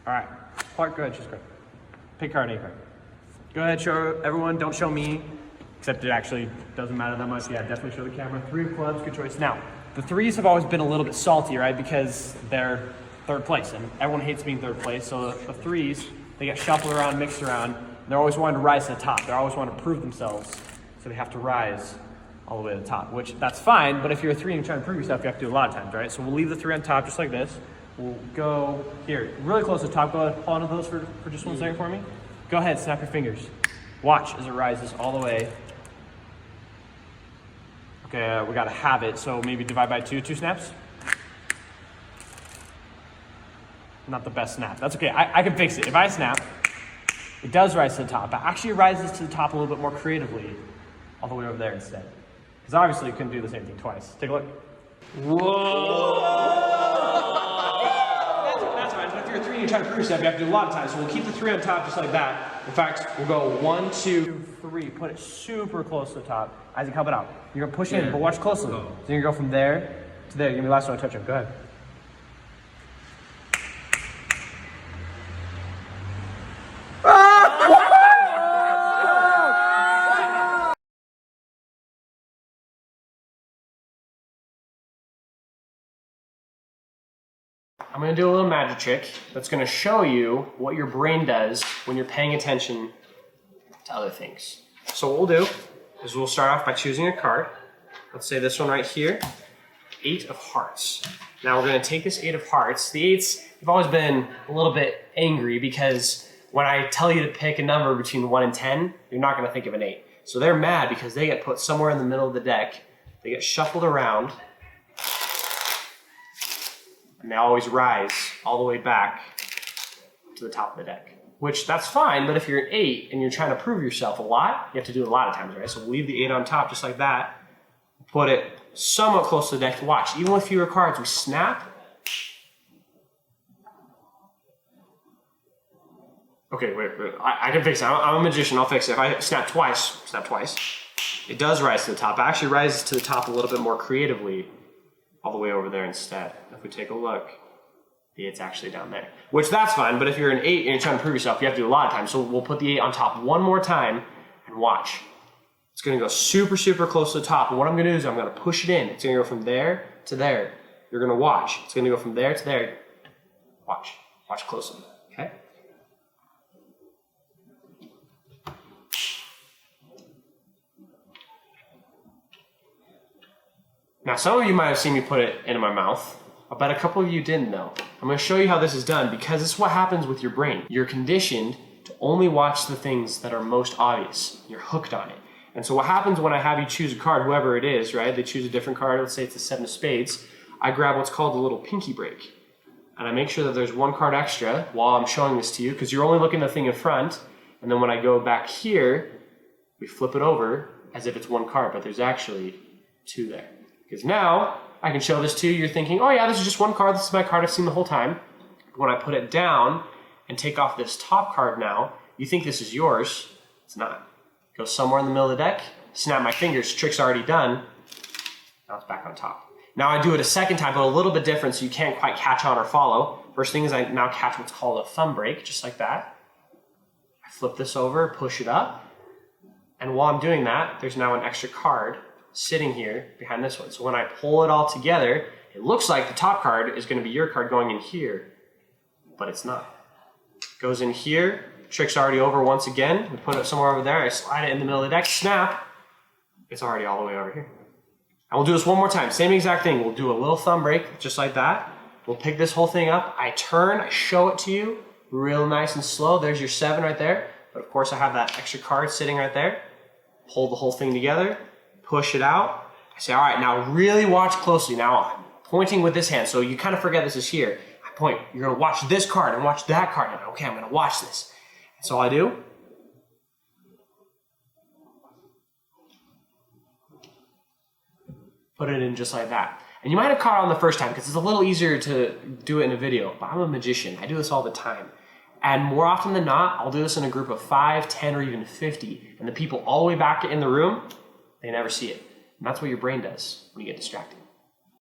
All right, Clark, go ahead, choose a card. Pick card, A card. Go ahead, show everyone, don't show me, except it actually doesn't matter that much. Yeah, definitely show the camera. 3 of clubs, good choice. Now, the 3s have always been a little bit salty, right? Because they're third place, and everyone hates being third place. So the 3s, they get shuffled around, mixed around. And they're always wanting to rise to the top. They always want to prove themselves, so they have to rise all the way to the top, which that's fine. But if you're a 3 and you're trying to prove yourself, you have to do it a lot of times, right? So we'll leave the 3 on top just like this. We'll go here, really close to the top. Go ahead, hold on to those for just 1 second for me. Go ahead, snap your fingers. Watch as it rises all the way. Okay, we gotta have it, so maybe divide by 2 snaps. Not the best snap. That's okay, I can fix it. If I snap, it does rise to the top, but actually it rises to the top a little bit more creatively all the way over there instead. Because obviously you couldn't do the same thing twice. Take a look. Whoa! That's fine, but if you're a 3 and you're trying to prove yourself, you have to do a lot of times. So we'll keep the 3 on top just like that. In fact, we'll go 1, 2, 3. Put it super close to the top. Isaac, help it out. You're gonna push in, but watch closely. So you're gonna go from there to there. Give me the last one I touch him. Go ahead. I'm gonna do a little magic trick that's gonna show you what your brain does when you're paying attention to other things. So what we'll do is we'll start off by choosing a card. Let's say this one right here, 8 of hearts. Now we're gonna take this 8 of hearts. The 8s have always been a little bit angry because when I tell you to pick a number between 1 and 10, you're not gonna think of an 8. So they're mad because they get put somewhere in the middle of the deck. They get shuffled around, and they always rise all the way back to the top of the deck. Which, that's fine, but if you're an 8 and you're trying to prove yourself a lot, you have to do it a lot of times, right? So we'll leave the 8 on top just like that, put it somewhat close to the deck to watch. Even with fewer cards, we snap. Okay, wait, I can fix it. I'm a magician, I'll fix it. If I snap twice, it does rise to the top. It actually rises to the top a little bit more creatively all the way over there instead. If we take a look, the 8's actually down there. Which, that's fine, but if you're an 8 and you're trying to prove yourself, you have to do a lot of times. So we'll put the 8 on top 1 more time and watch. It's gonna go super, super close to the top. And what I'm gonna do is I'm gonna push it in. It's gonna go from there to there. You're gonna watch. It's gonna go from there to there. Watch. Watch closely, okay? Now, some of you might have seen me put it into my mouth. I bet a couple of you didn't though. I'm gonna show you how this is done because this is what happens with your brain. You're conditioned to only watch the things that are most obvious. You're hooked on it. And so what happens when I have you choose a card, whoever it is, right? They choose a different card, let's say it's the 7 of spades. I grab what's called a little pinky break. And I make sure that there's 1 card extra while I'm showing this to you because you're only looking at the thing in front. And then when I go back here, we flip it over as if it's 1 card, but there's actually 2 there. Because now, I can show this to you, you're thinking, oh yeah, this is just 1 card, this is my card I've seen the whole time. When I put it down and take off this top card now, you think this is yours, it's not. It goes somewhere in the middle of the deck, snap my fingers, trick's already done, now it's back on top. Now I do it a second time, but a little bit different so you can't quite catch on or follow. First thing is I now catch what's called a thumb break, just like that. I flip this over, push it up, and while I'm doing that, there's now an extra card sitting here behind this one. So when I pull it all together, it looks like the top card is going to be your card going in here, but it's not. It goes in here, trick's already over once again. We put it somewhere over there, I slide it in the middle of the deck, snap, it's already all the way over here. And we'll do this 1 more time, same exact thing. We'll do a little thumb break, just like that. We'll pick this whole thing up, I turn, I show it to you, real nice and slow. There's your 7 right there, but of course I have that extra card sitting right there. Pull the whole thing together, push it out. I say, all right, now really watch closely. Now I'm pointing with this hand, so you kind of forget this is here. I point, you're gonna watch this card and watch that card. And okay, I'm gonna watch this. That's all I do. Put it in just like that. And you might have caught on the first time because it's a little easier to do it in a video, but I'm a magician. I do this all the time. And more often than not, I'll do this in a group of 5, 10, or even 50. And the people all the way back in the room, they never see it. And that's what your brain does when you get distracted.